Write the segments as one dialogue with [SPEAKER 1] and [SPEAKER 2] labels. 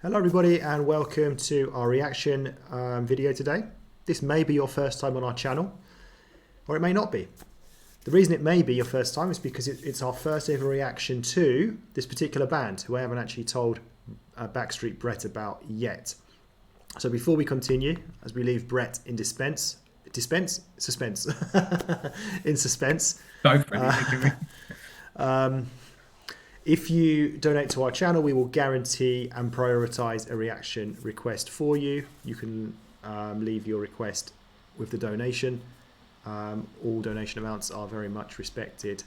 [SPEAKER 1] Hello everybody and welcome to our reaction video today. This may be your first time on our channel, or it may not be. The reason it may be your first time is because it's our first ever reaction to this particular band, who I haven't actually told Backstreet Brett about yet. So before we continue, as we leave Brett in suspense, in suspense.
[SPEAKER 2] Both really,
[SPEAKER 1] If you donate to our channel, we will guarantee and prioritize a reaction request for you. You can leave your request with the donation. All donation amounts are very much respected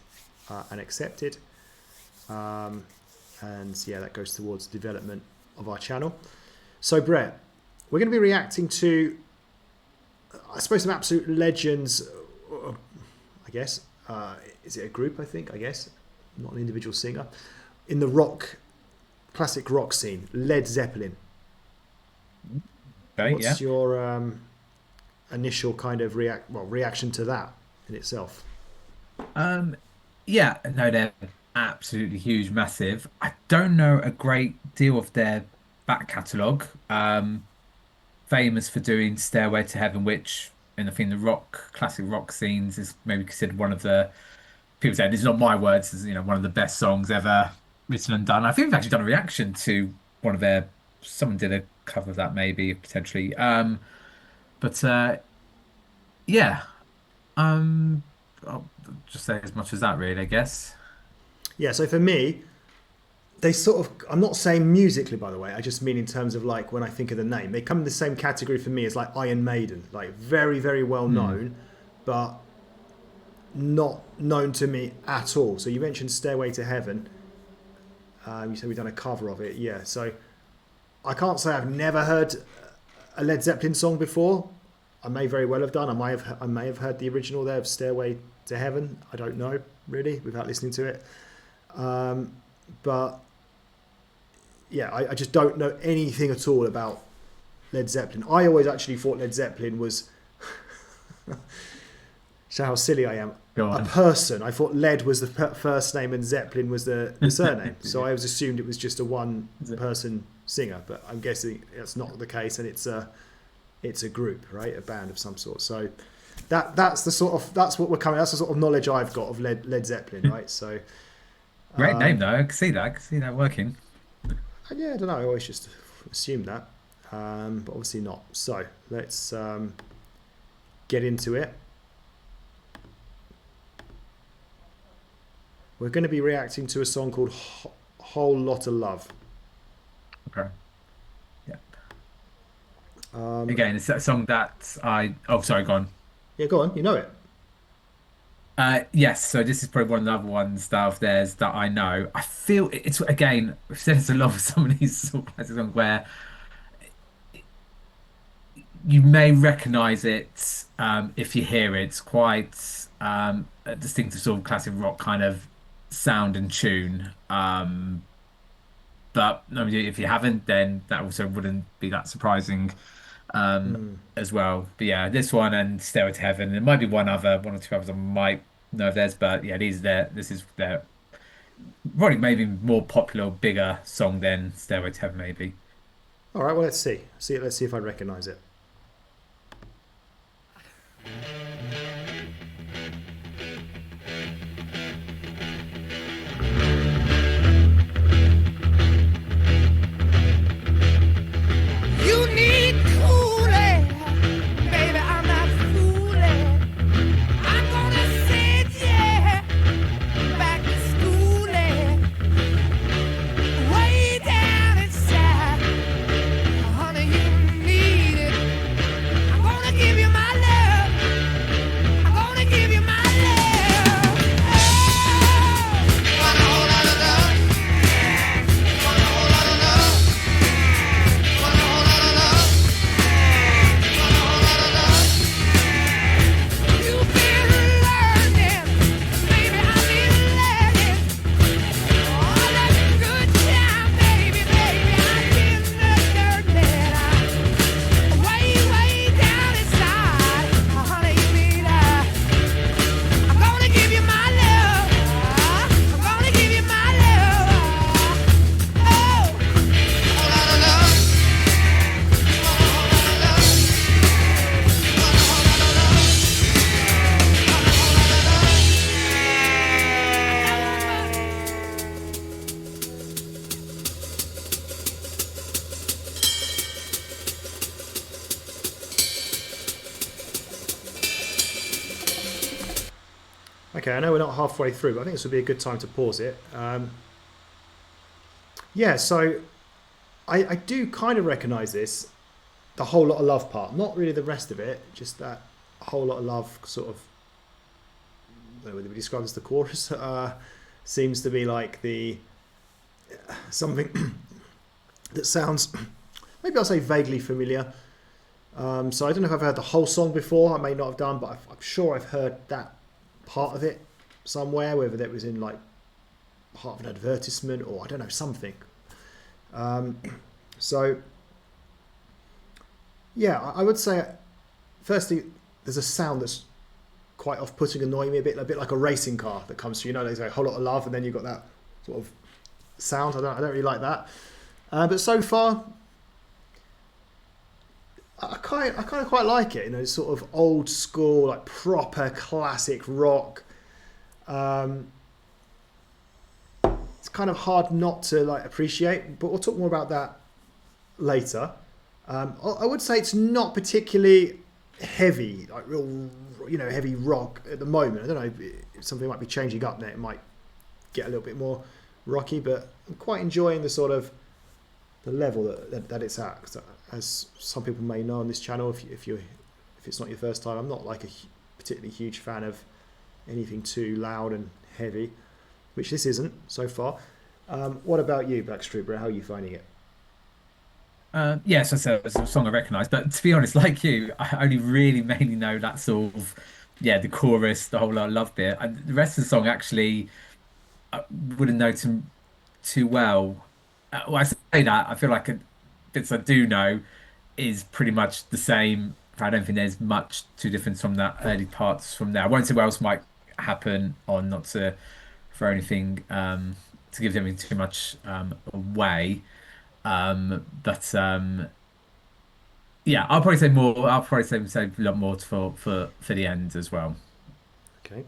[SPEAKER 1] and accepted. And yeah, that goes towards the development of our channel. So Brett, we're going to be reacting to, I suppose, some absolute legends, I guess. Is it a group, I think, not an individual singer, in the classic rock scene, Led Zeppelin.
[SPEAKER 2] Okay,
[SPEAKER 1] What's your initial kind of reaction to that in itself?
[SPEAKER 2] yeah, no, they're absolutely huge, massive. I don't know a great deal of their back catalogue. Famous for doing Stairway to Heaven, which, and I think the classic rock scenes is maybe considered one of the, people say, this is not my words, is one of the best songs ever written and done. I think we've actually done a reaction to one of their, someone did a cover of that maybe potentially. But yeah, I'll just say as much as that really, I guess.
[SPEAKER 1] Yeah, so for me, they sort of, I'm not saying musically, by the way, I just mean in terms of like when I think of the name, they come in the same category for me as like Iron Maiden, like very, very well known, but not known to me at all. So you mentioned Stairway to Heaven. You said we've done a cover of it. Yeah, so I can't say I've never heard a Led Zeppelin song before. I may very well have done. I may have heard the original there of Stairway to Heaven. I don't know really without listening to it. But yeah, I just don't know anything at all about Led Zeppelin. I always actually thought Led Zeppelin was so how silly I am.
[SPEAKER 2] Go
[SPEAKER 1] A
[SPEAKER 2] on.
[SPEAKER 1] person. I thought Led was the first name and Zeppelin was the surname. So I always assumed it was just a one-person singer. But I'm guessing that's not the case, and it's a group, right? A band of some sort. So that's what we're coming. That's the sort of knowledge I've got of Led Zeppelin, right? So
[SPEAKER 2] Great name though. I can see that. I can see that working.
[SPEAKER 1] yeah, I don't know. I always just assumed that, but obviously not. So let's get into it. We're going to be reacting to a song called Whole Lotta Love.
[SPEAKER 2] Okay. Yeah. Again, it's that song that I. Oh, sorry. Go on.
[SPEAKER 1] Yeah, go on. You know it.
[SPEAKER 2] Yes. So this is probably one of the other ones that of theirs that I know. I feel it's again. I've said this a lot with some of these sort of classic songs where you may recognize it if you hear it. It's quite a distinctive sort of classic rock kind of sound and tune. But I mean, if you haven't, then that also wouldn't be that surprising as well. But yeah, this one and Stairway to Heaven. There might be one or two others I might know of theirs, but yeah, this is their probably maybe more popular, bigger song than Stairway to Heaven, maybe.
[SPEAKER 1] All right. Well, let's see. Let's see if I recognise it.
[SPEAKER 3] You need cooling, baby. I'm not fooling. I'm gonna send you back to schooling, way down inside. Honey, you need it. I'm gonna give you my love.
[SPEAKER 1] Okay, I know we're not halfway through, but I think this would be a good time to pause it. Yeah, so I do kind of recognise this, the whole lot of love part. Not really the rest of it, just that whole lot of love sort of, I don't know whether we describe as the chorus, seems to be like the something that sounds, maybe I'll say vaguely familiar. So I don't know if I've heard the whole song before. I may not have done, but I'm sure I've heard that part of it somewhere, whether that was in like part of an advertisement or I don't know, something. So yeah, I would say firstly there's a sound that's quite off-putting, annoying me a bit like a racing car that comes through. You know, there's a whole lot of love, and then you've got that sort of sound. I don't really like that. But so far, I kind of quite like it. You know, it's sort of old school, like proper classic rock. It's kind of hard not to like appreciate, but we'll talk more about that later. I would say it's not particularly heavy, like real, you know, heavy rock at the moment. I don't know if something might be changing up now. It might get a little bit more rocky, but I'm quite enjoying the sort of the level that it's at. 'Cause as some people may know on this channel, if it's not your first time, I'm not like a particularly huge fan of anything too loud and heavy, which this isn't so far. What about you, Blackstreet Bro? How are you finding it?
[SPEAKER 2] Yes, I said it's a song I recognise, but to be honest, like you, I only really mainly know that sort of, yeah, the chorus, the whole love bit. And the rest of the song actually I wouldn't know too well. Well, I say that I feel like bits I do know is pretty much the same. I don't think there's much too different from that early parts from there. I won't say what else might happen on, not to throw anything to give anything too much away. But yeah, I'll probably say more. I'll probably say a lot more for the end as well.
[SPEAKER 1] Okay.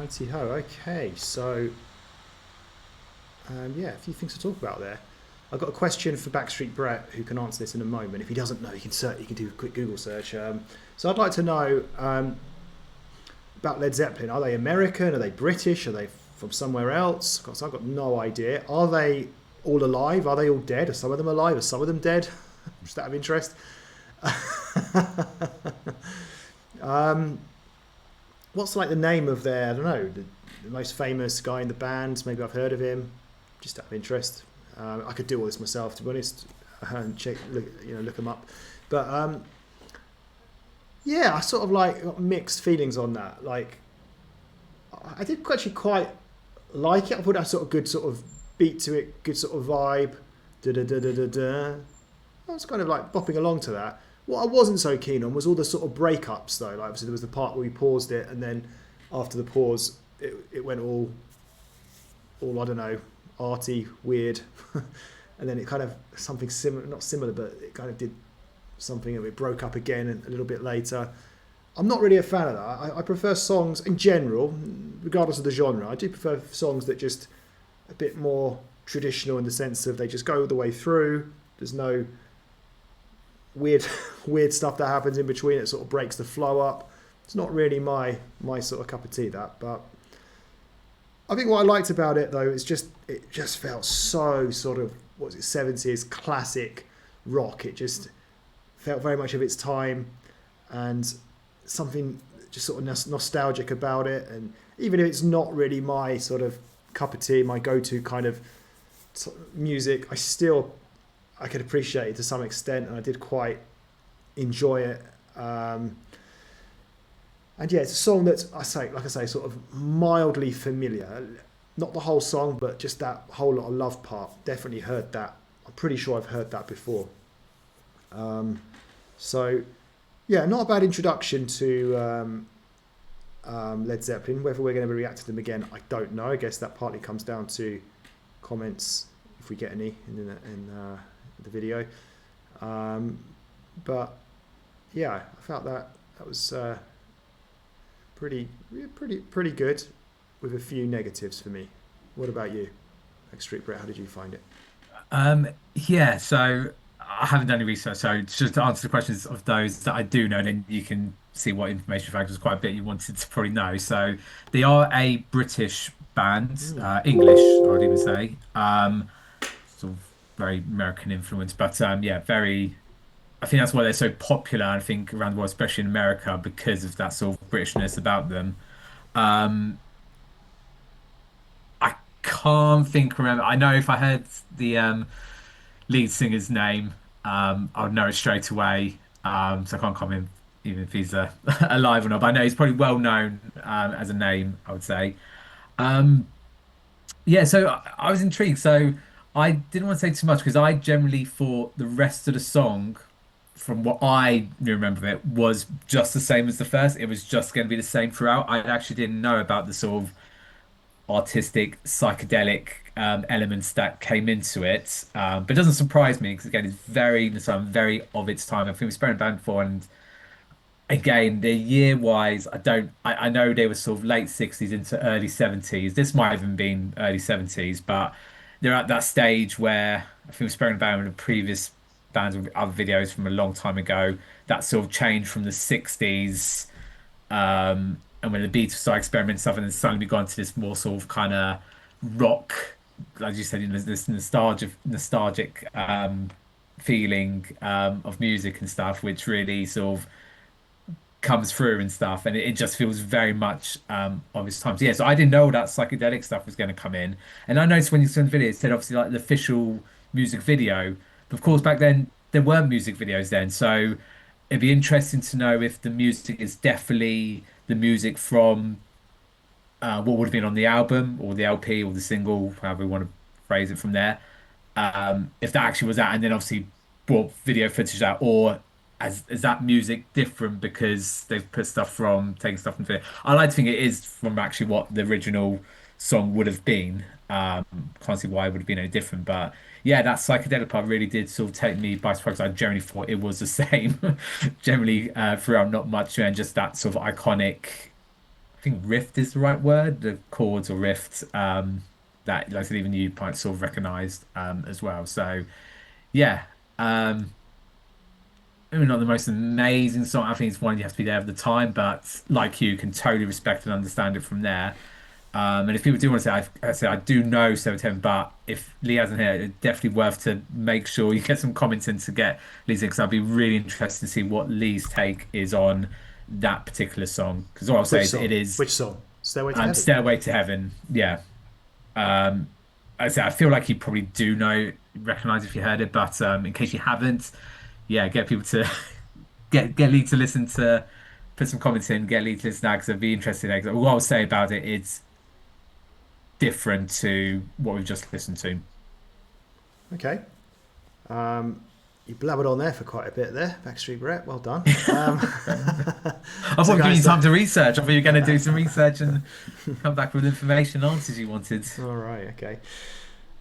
[SPEAKER 1] Righty ho. Okay, so yeah, a few things to talk about there. I've got a question for Backstreet Brett, who can answer this in a moment. If he doesn't know, he can do a quick Google search. So I'd like to know about Led Zeppelin. Are they American? Are they British? Are they from somewhere else? Because I've got no idea. Are they all alive? Are they all dead? Are some of them alive? Are some of them dead? Just out of interest. What's like the name of their, I don't know, the most famous guy in the band? Maybe I've heard of him. Just out of interest. I could do all this myself, to be honest, and look them up. But yeah, I sort of like got mixed feelings on that. Like, I did actually quite like it. I put a sort of good sort of beat to it, good sort of vibe. Da da da da da da. I was kind of like bopping along to that. What I wasn't so keen on was all the sort of breakups, though. Like, obviously, there was the part where we paused it, and then after the pause, it went all I don't know, arty, weird, and then it kind of something similar, not similar, but it kind of did something, and it broke up again a little bit later. I'm not really a fan of that. I prefer songs in general, regardless of the genre. I do prefer songs that just a bit more traditional in the sense of they just go the way through. There's no weird stuff that happens in between. It sort of breaks the flow up. It's not really my sort of cup of tea, that. But I think what I liked about it, though, is it just felt so sort of, what was it, 70s classic rock. It just felt very much of its time, and something just sort of nostalgic about it. And even if it's not really my sort of cup of tea, my go-to kind of music, I could appreciate it to some extent, and I did quite enjoy it. And yeah, it's a song that like I say, sort of mildly familiar. Not the whole song, but just that whole lot of love part. Definitely heard that. I'm pretty sure I've heard that before. So yeah, not a bad introduction to Led Zeppelin. Whether we're going to react to them again, I don't know. I guess that partly comes down to comments, if we get any in the video. But yeah, I felt that was pretty good, with a few negatives for me. What about you, Street Brett? How did you find it?
[SPEAKER 2] Yeah, so I haven't done any research, so just to answer the questions of those that I do know, then you can see what information factors quite a bit you wanted to probably know. So they are a British band, English, I'd even say. Sort of very American influence, but yeah, very. I think that's why they're so popular. I think around the world, especially in America, because of that sort of Britishness about them. Um, I can't remember. I know if I heard the lead singer's name, I would know it straight away. So I can't comment even if he's alive or not. But I know he's probably well known as a name, I would say. Um, yeah, so I was intrigued. So I didn't want to say too much because I generally thought the rest of the song, from what I remember of it, was just the same as the first. It was just going to be the same throughout. I actually didn't know about the sort of artistic, psychedelic elements that came into it. But it doesn't surprise me because again, it's very of its time. I think we've spoken about it before, and again, the year wise, I know they were sort of late 60s into early 70s. This might have even been early 70s, but they're at that stage where I think we've spoken about in the previous bands with other videos from a long time ago. That sort of change from the 60s, and when the Beatles started experimenting stuff, and then suddenly we got into this more sort of kind of rock, as you said, this nostalgic feeling of music and stuff, which really sort of comes through and stuff, and it just feels very much of its time. So yeah, so I didn't know that psychedelic stuff was going to come in, and I noticed when you saw the video, it said obviously like the official music video, but of course back then there weren't music videos then, so it'd be interesting to know if the music is definitely the music from what would have been on the album or the LP or the single, however we want to phrase it from there. If that actually was that, and then obviously brought video footage out, or is that music different because they've put stuff from taking stuff from video? I like to think it is from actually what the original song would have been. Can't see why it would have been any different, but yeah, that psychedelic part really did sort of take me by surprise. I generally thought it was the same, generally throughout, not much, and just that sort of iconic, I think riffed is the right word, the chords or riffs that, like I said, even you might sort of recognise as well. So yeah, maybe not the most amazing song. I think it's one you have to be there at the time, but like you can totally respect and understand it from there. And if people do want to say, I say I do know 710, but if Lee hasn't here, it's definitely worth to make sure you get some comments in to get Lee's in, because I'd be really interested to see what Lee's take is on that particular song. Because all I'll say
[SPEAKER 1] Which
[SPEAKER 2] is it
[SPEAKER 1] song?
[SPEAKER 2] is
[SPEAKER 1] Which song? Stairway to Heaven.
[SPEAKER 2] Stairway to Heaven. Yeah. Um, I say I feel like you probably do know, recognize if you heard it, but in case you haven't, yeah, get people to get Lee to listen to, put some comments in, get Lee to listen to that because I'd be interested. Because what I'll say about it, it's different to what we've just listened to.
[SPEAKER 1] Okay. You blabbered on there for quite a bit there, Backstreet Brett. Well done.
[SPEAKER 2] I thought we were giving you time to research. I thought you were going to do some research and come back with information, answers you wanted.
[SPEAKER 1] All right. Okay.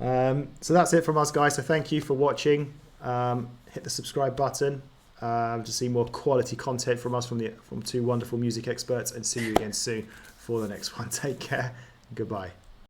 [SPEAKER 1] So that's it from us, guys. So thank you for watching. Hit the subscribe button to see more quality content from us, from two wonderful music experts, and see you again soon for the next one. Take care. Goodbye.